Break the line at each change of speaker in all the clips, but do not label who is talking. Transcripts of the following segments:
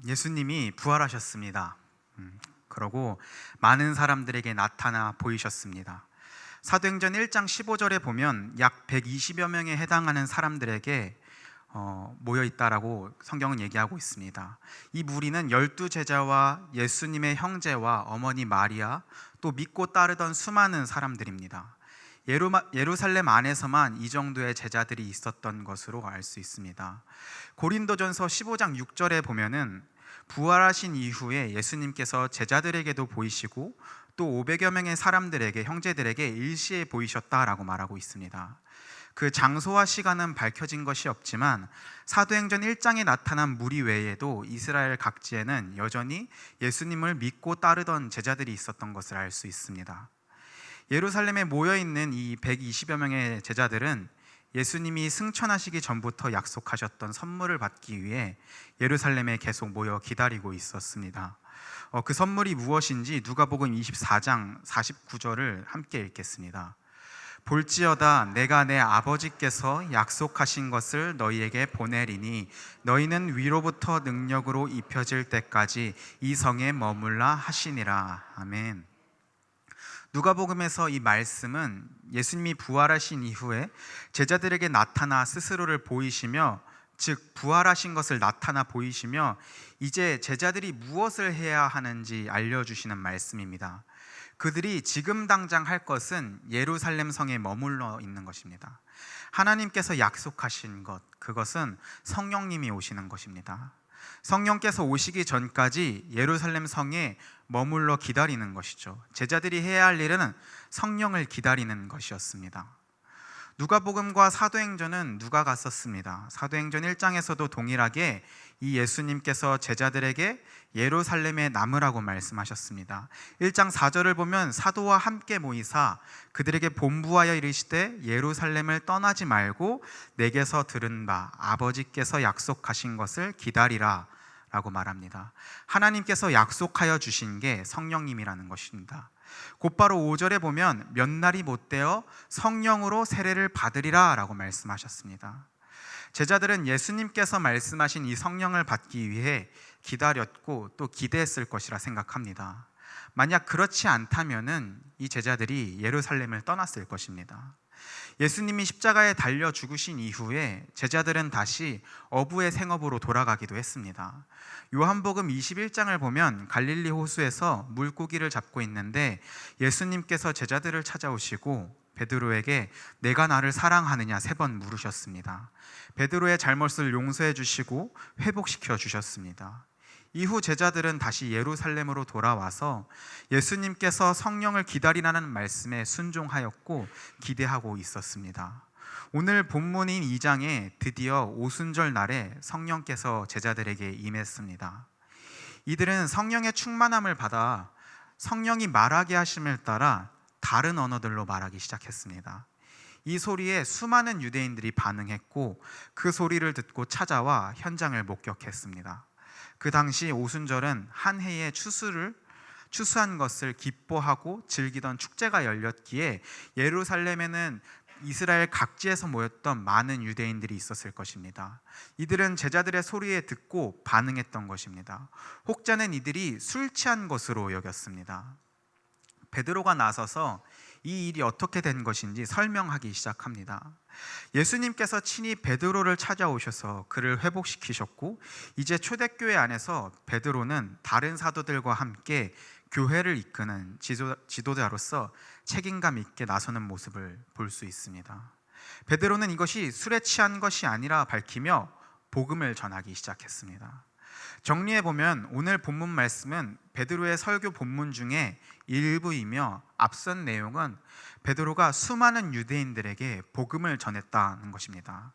예수님이 부활하셨습니다. 그러고 많은 사람들에게 나타나 보이셨습니다. 사도행전 1장 15절에 보면 약 120여 명에 해당하는 사람들에게 모여 있다라고 성경은 얘기하고 있습니다. 이 무리는 12제자와 예수님의 형제와 어머니 마리아, 또 믿고 따르던 수많은 사람들입니다. 예루살렘 안에서만 이 정도의 제자들이 있었던 것으로 알 수 있습니다. 고린도전서 15장 6절에 보면은 부활하신 이후에 예수님께서 제자들에게도 보이시고 또 500여 명의 사람들에게, 형제들에게 일시에 보이셨다라고 말하고 있습니다. 그 장소와 시간은 밝혀진 것이 없지만 사도행전 1장에 나타난 무리 외에도 이스라엘 각지에는 여전히 예수님을 믿고 따르던 제자들이 있었던 것을 알 수 있습니다. 예루살렘에 모여있는 이 120여 명의 제자들은 예수님이 승천하시기 전부터 약속하셨던 선물을 받기 위해 예루살렘에 계속 모여 기다리고 있었습니다. 그 선물이 무엇인지 누가복음 24장 49절을 함께 읽겠습니다. 볼지어다 내가 내 아버지께서 약속하신 것을 너희에게 보내리니 너희는 위로부터 능력으로 입혀질 때까지 이 성에 머물라 하시니라. 아멘. 누가복음에서 이 말씀은 예수님이 부활하신 이후에 제자들에게 나타나 스스로를 보이시며, 즉 부활하신 것을 나타나 보이시며 이제 제자들이 무엇을 해야 하는지 알려주시는 말씀입니다. 그들이 지금 당장 할 것은 예루살렘 성에 머물러 있는 것입니다. 하나님께서 약속하신 것, 그것은 성령님이 오시는 것입니다. 성령께서 오시기 전까지 예루살렘 성에 머물러 기다리는 것이죠. 제자들이 해야 할 일은 성령을 기다리는 것이었습니다. 누가복음과 사도행전은 누가가 썼습니다. 사도행전 1장에서도 동일하게 이 예수님께서 제자들에게 예루살렘에 남으라고 말씀하셨습니다. 1장 4절을 보면 사도와 함께 모이사 그들에게 본부하여 이르시되 예루살렘을 떠나지 말고 내게서 들은 바 아버지께서 약속하신 것을 기다리라 라고 말합니다. 하나님께서 약속하여 주신 게 성령님이라는 것입니다. 곧바로 5절에 보면 몇 날이 못되어 성령으로 세례를 받으리라 라고 말씀하셨습니다. 제자들은 예수님께서 말씀하신 이 성령을 받기 위해 기다렸고 또 기대했을 것이라 생각합니다. 만약 그렇지 않다면은 이 제자들이 예루살렘을 떠났을 것입니다. 예수님이 십자가에 달려 죽으신 이후에 제자들은 다시 어부의 생업으로 돌아가기도 했습니다. 요한복음 21장을 보면 갈릴리 호수에서 물고기를 잡고 있는데 예수님께서 제자들을 찾아오시고 베드로에게 내가 나를 사랑하느냐 3번 물으셨습니다. 베드로의 잘못을 용서해 주시고 회복시켜 주셨습니다. 이후 제자들은 다시 예루살렘으로 돌아와서 예수님께서 성령을 기다리라는 말씀에 순종하였고 기대하고 있었습니다. 오늘 본문인 2장에 드디어 오순절 날에 성령께서 제자들에게 임했습니다. 이들은 성령의 충만함을 받아 성령이 말하게 하심을 따라 다른 언어들로 말하기 시작했습니다. 이 소리에 수많은 유대인들이 반응했고 그 소리를 듣고 찾아와 현장을 목격했습니다. 그 당시 오순절은 한 해의 추수한 것을 기뻐하고 즐기던 축제가 열렸기에 예루살렘에는 이스라엘 각지에서 모였던 많은 유대인들이 있었을 것입니다. 이들은 제자들의 소리에 듣고 반응했던 것입니다. 혹자는 이들이 술 취한 것으로 여겼습니다. 베드로가 나서서 이 일이 어떻게 된 것인지 설명하기 시작합니다. 예수님께서 친히 베드로를 찾아오셔서 그를 회복시키셨고 이제 초대교회 안에서 베드로는 다른 사도들과 함께 교회를 이끄는 지도자로서 책임감 있게 나서는 모습을 볼 수 있습니다. 베드로는 이것이 술에 취한 것이 아니라 밝히며 복음을 전하기 시작했습니다. 정리해보면 오늘 본문 말씀은 베드로의 설교 본문 중에 일부이며 앞선 내용은 베드로가 수많은 유대인들에게 복음을 전했다는 것입니다.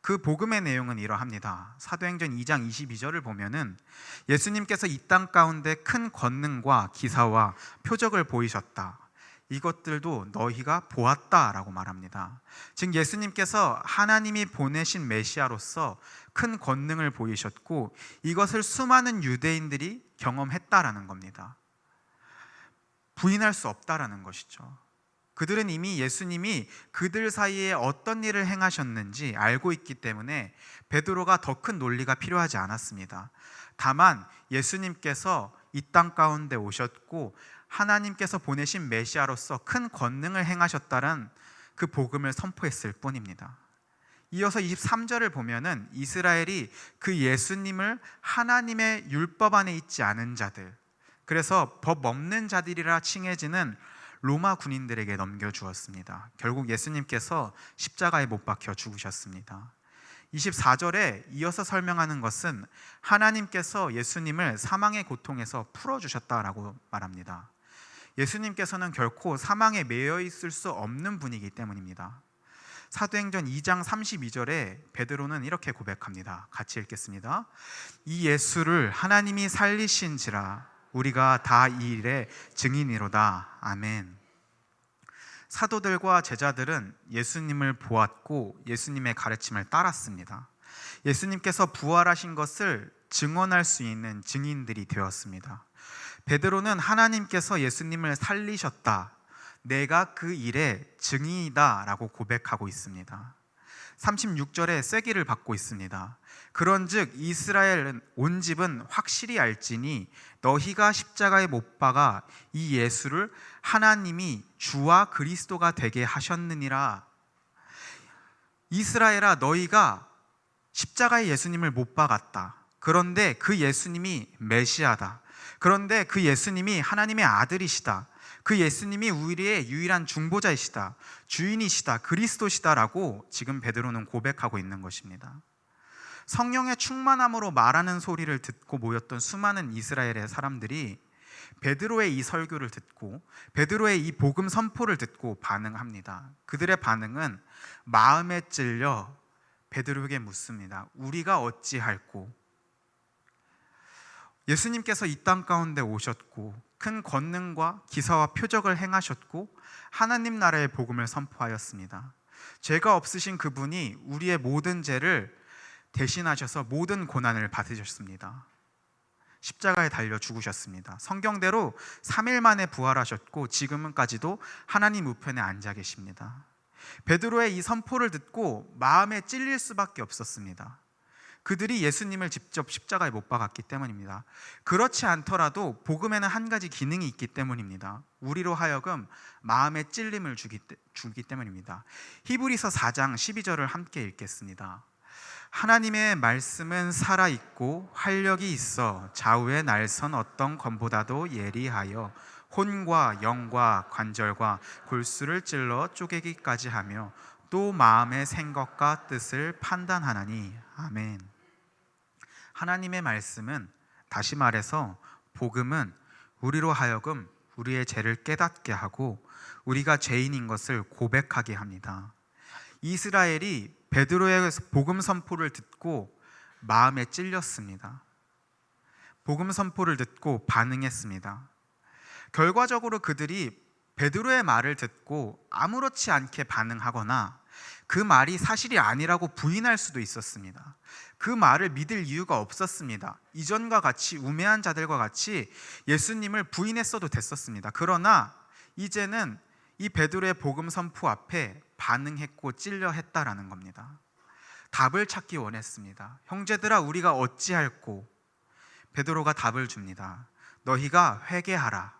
그 복음의 내용은 이러합니다. 사도행전 2장 22절을 보면은 예수님께서 이 땅 가운데 큰 권능과 기사와 표적을 보이셨다. 이것들도 너희가 보았다라고 말합니다. 즉 예수님께서 하나님이 보내신 메시아로서 큰 권능을 보이셨고 이것을 수많은 유대인들이 경험했다라는 겁니다. 부인할 수 없다라는 것이죠. 그들은 이미 예수님이 그들 사이에 어떤 일을 행하셨는지 알고 있기 때문에 베드로가 더 큰 논리가 필요하지 않았습니다. 다만 예수님께서 이 땅 가운데 오셨고 하나님께서 보내신 메시아로서 큰 권능을 행하셨다는 그 복음을 선포했을 뿐입니다. 이어서 23절을 보면은 이스라엘이 그 예수님을 하나님의 율법 안에 있지 않은 자들, 그래서 법 없는 자들이라 칭해지는 로마 군인들에게 넘겨주었습니다. 결국 예수님께서 십자가에 못 박혀 죽으셨습니다. 24절에 이어서 설명하는 것은 하나님께서 예수님을 사망의 고통에서 풀어주셨다라고 말합니다. 예수님께서는 결코 사망에 매여 있을 수 없는 분이기 때문입니다. 사도행전 2장 32절에 베드로는 이렇게 고백합니다. 같이 읽겠습니다. 이 예수를 하나님이 살리신지라 우리가 다 이 일의 증인이로다. 아멘. 사도들과 제자들은 예수님을 보았고 예수님의 가르침을 따랐습니다. 예수님께서 부활하신 것을 증언할 수 있는 증인들이 되었습니다. 베드로는 하나님께서 예수님을 살리셨다, 내가 그 일의 증인이다 라고 고백하고 있습니다. 36절에 쐐기를 받고 있습니다. 그런즉 이스라엘 온 집은 확실히 알지니 너희가 십자가에 못 박아 이 예수를 하나님이 주와 그리스도가 되게 하셨느니라. 이스라엘아, 너희가 십자가에 예수님을 못 박았다. 그런데 그 예수님이 메시아다. 그런데 그 예수님이 하나님의 아들이시다. 그 예수님이 우리의 유일한 중보자이시다, 주인이시다, 그리스도시다라고 지금 베드로는 고백하고 있는 것입니다. 성령의 충만함으로 말하는 소리를 듣고 모였던 수많은 이스라엘의 사람들이 베드로의 이 설교를 듣고 베드로의 이 복음 선포를 듣고 반응합니다. 그들의 반응은 마음에 찔려 베드로에게 묻습니다. 우리가 어찌할꼬? 예수님께서 이 땅 가운데 오셨고 큰 권능과 기사와 표적을 행하셨고 하나님 나라의 복음을 선포하였습니다. 죄가 없으신 그분이 우리의 모든 죄를 대신하셔서 모든 고난을 받으셨습니다. 십자가에 달려 죽으셨습니다. 성경대로 3일 만에 부활하셨고 지금까지도 하나님 우편에 앉아 계십니다. 베드로의 이 선포를 듣고 마음에 찔릴 수밖에 없었습니다. 그들이 예수님을 직접 십자가에 못 박았기 때문입니다. 그렇지 않더라도 복음에는 한 가지 기능이 있기 때문입니다. 우리로 하여금 마음에 찔림을 주기 때문입니다. 히브리서 4장 12절을 함께 읽겠습니다. 하나님의 말씀은 살아있고 활력이 있어 좌우의 날선 어떤 검보다도 예리하여 혼과 영과 관절과 골수를 찔러 쪼개기까지 하며 또 마음의 생각과 뜻을 판단하나니. 아멘. 하나님의 말씀은, 다시 말해서 복음은 우리로 하여금 우리의 죄를 깨닫게 하고 우리가 죄인인 것을 고백하게 합니다. 이스라엘이 베드로의 복음 선포를 듣고 마음에 찔렸습니다. 복음 선포를 듣고 반응했습니다. 결과적으로 그들이 베드로의 말을 듣고 아무렇지 않게 반응하거나 그 말이 사실이 아니라고 부인할 수도 있었습니다. 그 말을 믿을 이유가 없었습니다. 이전과 같이 우매한 자들과 같이 예수님을 부인했어도 됐었습니다. 그러나 이제는 이 베드로의 복음 선포 앞에 반응했고 찔려 했다라는 겁니다. 답을 찾기 원했습니다. 형제들아, 우리가 어찌할꼬? 베드로가 답을 줍니다. 너희가 회개하라.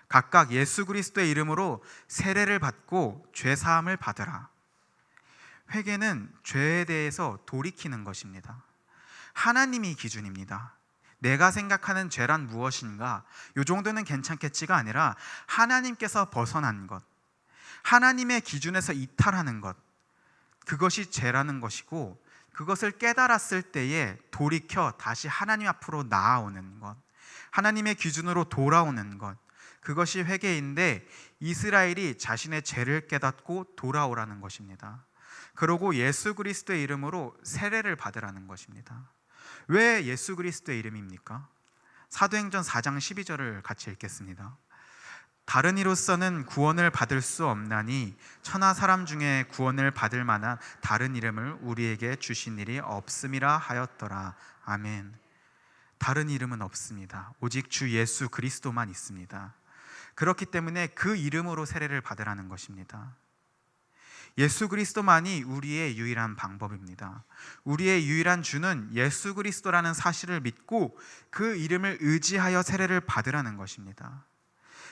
각각 예수 그리스도의 이름으로 세례를 받고 죄 사함을 받으라. 회개는 죄에 대해서 돌이키는 것입니다. 하나님이 기준입니다. 내가 생각하는 죄란 무엇인가? 이 정도는 괜찮겠지가 아니라 하나님께서 벗어난 것, 하나님의 기준에서 이탈하는 것, 그것이 죄라는 것이고, 그것을 깨달았을 때에 돌이켜 다시 하나님 앞으로 나아오는 것, 하나님의 기준으로 돌아오는 것, 그것이 회개인데 이스라엘이 자신의 죄를 깨닫고 돌아오라는 것입니다. 그리고 예수 그리스도의 이름으로 세례를 받으라는 것입니다. 왜 예수 그리스도의 이름입니까? 사도행전 4장 12절을 같이 읽겠습니다. 다른 이로서는 구원을 받을 수 없나니 천하 사람 중에 구원을 받을 만한 다른 이름을 우리에게 주신 일이 없음이라 하였더라. 아멘. 다른 이름은 없습니다. 오직 주 예수 그리스도만 있습니다. 그렇기 때문에 그 이름으로 세례를 받으라는 것입니다. 예수 그리스도만이 우리의 유일한 방법입니다. 우리의 유일한 주는 예수 그리스도라는 사실을 믿고 그 이름을 의지하여 세례를 받으라는 것입니다.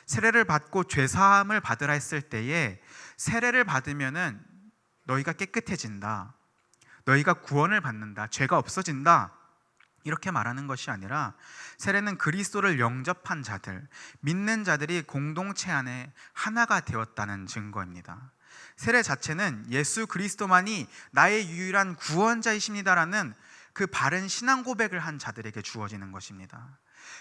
세례를 받고 죄사함을 받으라 했을 때에 세례를 받으면은 너희가 깨끗해진다, 너희가 구원을 받는다, 죄가 없어진다, 이렇게 말하는 것이 아니라 세례는 그리스도를 영접한 자들, 믿는 자들이 공동체 안에 하나가 되었다는 증거입니다. 세례 자체는 예수 그리스도만이 나의 유일한 구원자이십니다라는 그 바른 신앙 고백을 한 자들에게 주어지는 것입니다.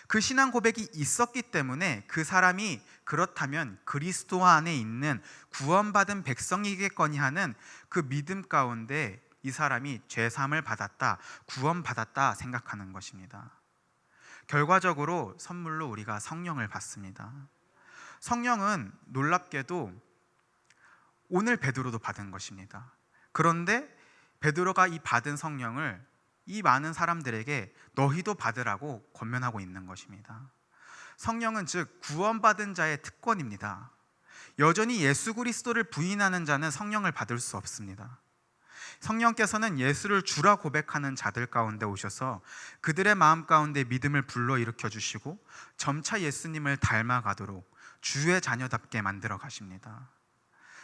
그 신앙 고백이 있었기 때문에 그 사람이 그렇다면 그리스도 안에 있는 구원받은 백성이겠거니 하는 그 믿음 가운데 이 사람이 죄사함을 받았다, 구원받았다 생각하는 것입니다. 결과적으로 선물로 우리가 성령을 받습니다. 성령은 놀랍게도 오늘 베드로도 받은 것입니다. 그런데 베드로가 이 받은 성령을 이 많은 사람들에게 너희도 받으라고 권면하고 있는 것입니다. 성령은 즉 구원받은 자의 특권입니다. 여전히 예수 그리스도를 부인하는 자는 성령을 받을 수 없습니다. 성령께서는 예수를 주라 고백하는 자들 가운데 오셔서 그들의 마음 가운데 믿음을 불러일으켜 주시고 점차 예수님을 닮아가도록 주의 자녀답게 만들어 가십니다.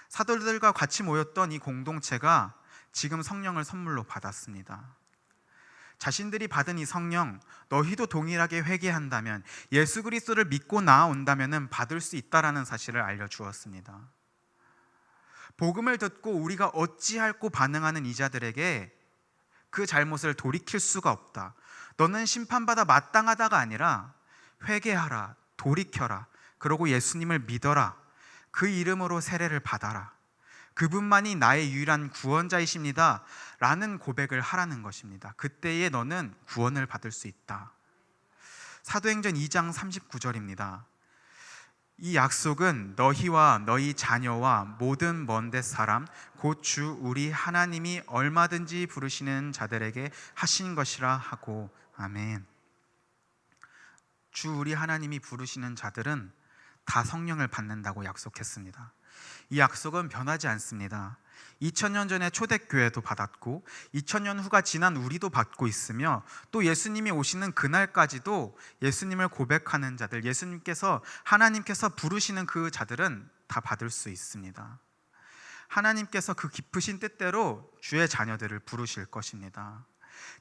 사도들과 같이 모였던 이 공동체가 지금 성령을 선물로 받았습니다. 자신들이 받은 이 성령, 너희도 동일하게 회개한다면, 예수 그리스도를 믿고 나아온다면 받을 수 있다라는 사실을 알려주었습니다. 복음을 듣고 우리가 어찌할꼬 반응하는 이자들에게 그 잘못을 돌이킬 수가 없다, 너는 심판받아 마땅하다가 아니라 회개하라, 돌이켜라, 그러고 예수님을 믿어라, 그 이름으로 세례를 받아라, 그분만이 나의 유일한 구원자이십니다 라는 고백을 하라는 것입니다. 그때에 너는 구원을 받을 수 있다. 사도행전 2장 39절입니다. 이 약속은 너희와 너희 자녀와 모든 먼 데 사람 곧 주 우리 하나님이 얼마든지 부르시는 자들에게 하신 것이라 하고. 아멘. 주 우리 하나님이 부르시는 자들은 다 성령을 받는다고 약속했습니다. 이 약속은 변하지 않습니다. 2000년 전에 초대교회도 받았고 2000년 후가 지난 우리도 받고 있으며 또 예수님이 오시는 그날까지도 예수님을 고백하는 자들, 예수님께서 하나님께서 부르시는 그 자들은 다 받을 수 있습니다. 하나님께서 그 깊으신 뜻대로 주의 자녀들을 부르실 것입니다.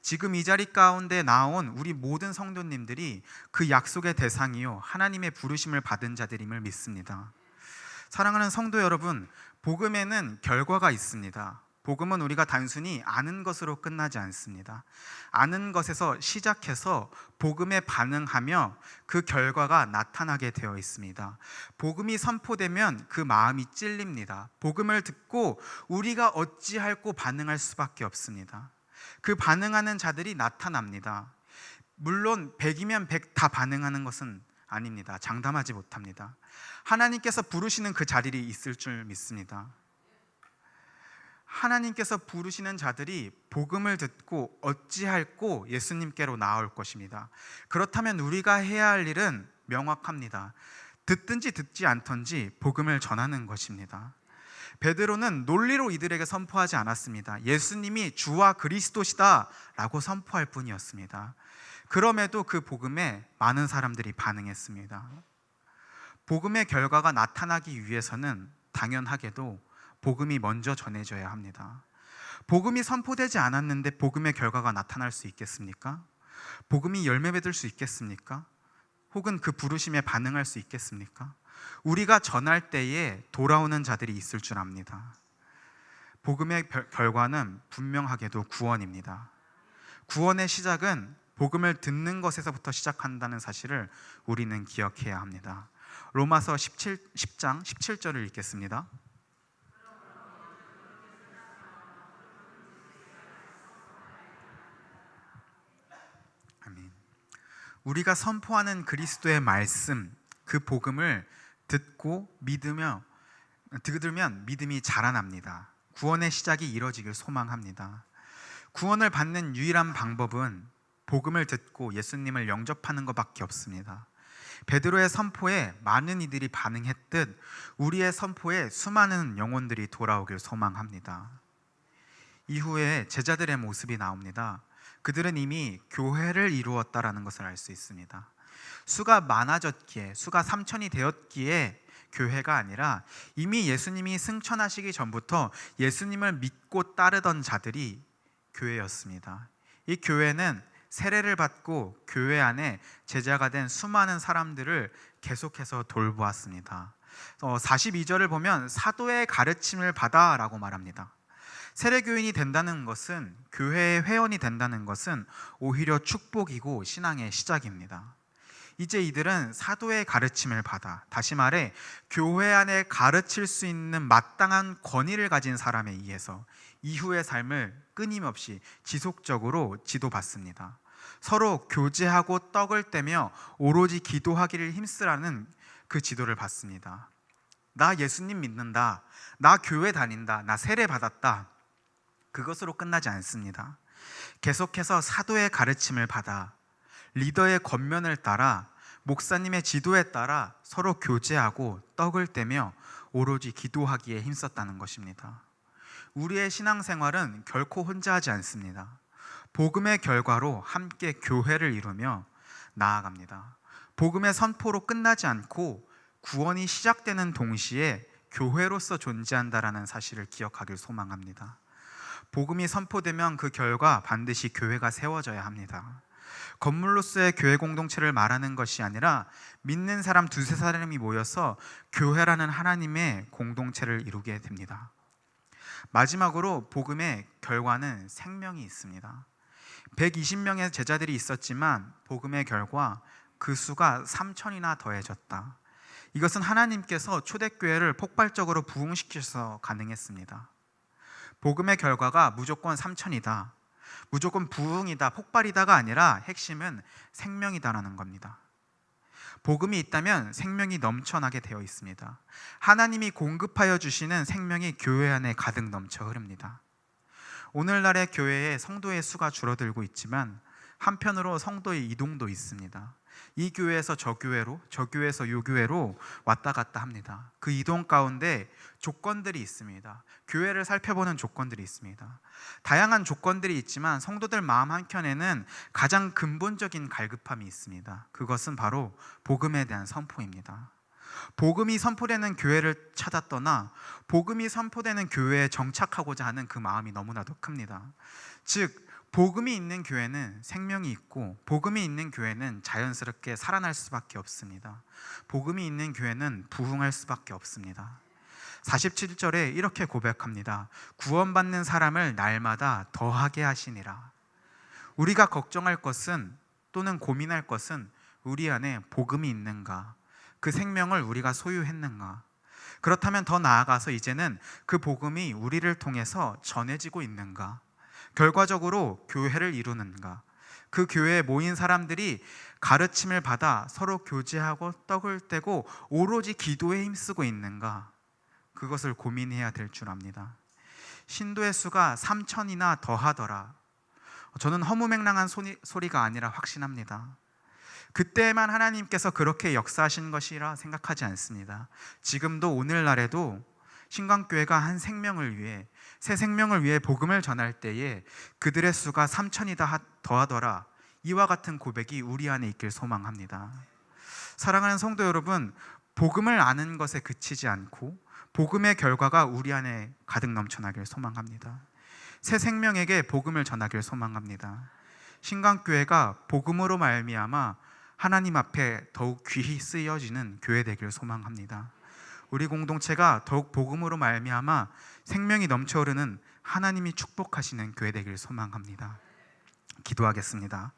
지금 이 자리 가운데 나온 우리 모든 성도님들이 그 약속의 대상이요 하나님의 부르심을 받은 자들임을 믿습니다. 사랑하는 성도 여러분, 복음에는 결과가 있습니다. 복음은 우리가 단순히 아는 것으로 끝나지 않습니다. 아는 것에서 시작해서 복음에 반응하며 그 결과가 나타나게 되어 있습니다. 복음이 선포되면 그 마음이 찔립니다. 복음을 듣고 우리가 어찌할꼬 반응할 수밖에 없습니다. 그 반응하는 자들이 나타납니다. 물론 100이면 100 다 반응하는 것은 아닙니다. 장담하지 못합니다. 하나님께서 부르시는 그 자리에 있을 줄 믿습니다. 하나님께서 부르시는 자들이 복음을 듣고 어찌할꼬 예수님께로 나올 것입니다. 그렇다면 우리가 해야 할 일은 명확합니다. 듣든지 듣지 않던지 복음을 전하는 것입니다. 베드로는 논리로 이들에게 선포하지 않았습니다. 예수님이 주와 그리스도시다 라고 선포할 뿐이었습니다. 그럼에도 그 복음에 많은 사람들이 반응했습니다. 복음의 결과가 나타나기 위해서는 당연하게도 복음이 먼저 전해져야 합니다. 복음이 선포되지 않았는데 복음의 결과가 나타날 수 있겠습니까? 복음이 열매 맺을 수 있겠습니까? 혹은 그 부르심에 반응할 수 있겠습니까? 우리가 전할 때에 돌아오는 자들이 있을 줄 압니다. 복음의 결과는 분명하게도 구원입니다. 구원의 시작은 복음을 듣는 것에서부터 시작한다는 사실을 우리는 기억해야 합니다. 로마서 10장 17절을 읽겠습니다. 아멘. 우리가 선포하는 그리스도의 말씀, 그 복음을 듣고 들으면 믿음이 자라납니다. 구원의 시작이 이뤄지길 소망합니다. 구원을 받는 유일한 방법은 복음을 듣고 예수님을 영접하는 것밖에 없습니다. 베드로의 선포에 많은 이들이 반응했듯 우리의 선포에 수많은 영혼들이 돌아오길 소망합니다. 이후에 제자들의 모습이 나옵니다. 그들은 이미 교회를 이루었다라는 것을 알 수 있습니다. 수가 많아졌기에, 수가 3,000이 되었기에 교회가 아니라 이미 예수님이 승천하시기 전부터 예수님을 믿고 따르던 자들이 교회였습니다. 이 교회는 세례를 받고 교회 안에 제자가 된 수많은 사람들을 계속해서 돌보았습니다. 42절을 보면 사도의 가르침을 받아라고 말합니다. 세례교인이 된다는 것은, 교회의 회원이 된다는 것은 오히려 축복이고 신앙의 시작입니다. 이제 이들은 사도의 가르침을 받아, 다시 말해 교회 안에 가르칠 수 있는 마땅한 권위를 가진 사람에 의해서 이후의 삶을 끊임없이 지속적으로 지도받습니다. 서로 교제하고 떡을 떼며 오로지 기도하기를 힘쓰라는 그 지도를 받습니다. 나 예수님 믿는다, 나 교회 다닌다, 나 세례 받았다, 그것으로 끝나지 않습니다. 계속해서 사도의 가르침을 받아 리더의 권면을 따라 목사님의 지도에 따라 서로 교제하고 떡을 떼며 오로지 기도하기에 힘썼다는 것입니다. 우리의 신앙생활은 결코 혼자 하지 않습니다. 복음의 결과로 함께 교회를 이루며 나아갑니다. 복음의 선포로 끝나지 않고 구원이 시작되는 동시에 교회로서 존재한다라는 사실을 기억하길 소망합니다. 복음이 선포되면 그 결과 반드시 교회가 세워져야 합니다. 건물로서의 교회 공동체를 말하는 것이 아니라 믿는 사람 두세 사람이 모여서 교회라는 하나님의 공동체를 이루게 됩니다. 마지막으로 복음의 결과는 생명이 있습니다. 120명의 제자들이 있었지만 복음의 결과 그 수가 3,000이나 더해졌다. 이것은 하나님께서 초대교회를 폭발적으로 부흥시켜서 가능했습니다. 복음의 결과가 무조건 3,000이다, 무조건 부흥이다, 폭발이다가 아니라 핵심은 생명이다라는 겁니다. 복음이 있다면 생명이 넘쳐나게 되어 있습니다. 하나님이 공급하여 주시는 생명이 교회 안에 가득 넘쳐 흐릅니다. 오늘날의 교회에 성도의 수가 줄어들고 있지만 한편으로 성도의 이동도 있습니다. 이 교회에서 저 교회로, 저 교회에서 요 교회로 왔다 갔다 합니다. 그 이동 가운데 조건들이 있습니다. 교회를 살펴보는 조건들이 있습니다. 다양한 조건들이 있지만 성도들 마음 한켠에는 가장 근본적인 갈급함이 있습니다. 그것은 바로 복음에 대한 선포입니다. 복음이 선포되는 교회를 찾아 떠나 복음이 선포되는 교회에 정착하고자 하는 그 마음이 너무나도 큽니다. 즉 복음이 있는 교회는 생명이 있고 복음이 있는 교회는 자연스럽게 살아날 수밖에 없습니다. 복음이 있는 교회는 부흥할 수밖에 없습니다. 47절에 이렇게 고백합니다. 구원받는 사람을 날마다 더하게 하시니라. 우리가 걱정할 것은 또는 고민할 것은 우리 안에 복음이 있는가, 그 생명을 우리가 소유했는가. 그렇다면 더 나아가서 이제는 그 복음이 우리를 통해서 전해지고 있는가, 결과적으로 교회를 이루는가, 그 교회에 모인 사람들이 가르침을 받아 서로 교제하고 떡을 떼고 오로지 기도에 힘쓰고 있는가, 그것을 고민해야 될 줄 압니다. 신도의 수가 3,000이나 더하더라. 저는 허무맹랑한 소리가 아니라 확신합니다. 그때만 하나님께서 그렇게 역사하신 것이라 생각하지 않습니다. 지금도 오늘날에도 신광교회가 한 생명을 위해, 새 생명을 위해 복음을 전할 때에 그들의 수가 3,000이다 더하더라, 이와 같은 고백이 우리 안에 있길 소망합니다. 사랑하는 성도 여러분, 복음을 아는 것에 그치지 않고 복음의 결과가 우리 안에 가득 넘쳐나길 소망합니다. 새 생명에게 복음을 전하길 소망합니다. 신광교회가 복음으로 말미암아 하나님 앞에 더욱 귀히 쓰여지는 교회 되길 소망합니다. 우리 공동체가 더욱 복음으로 말미암아 생명이 넘쳐흐르는 하나님이 축복하시는 교회 되길 소망합니다. 기도하겠습니다.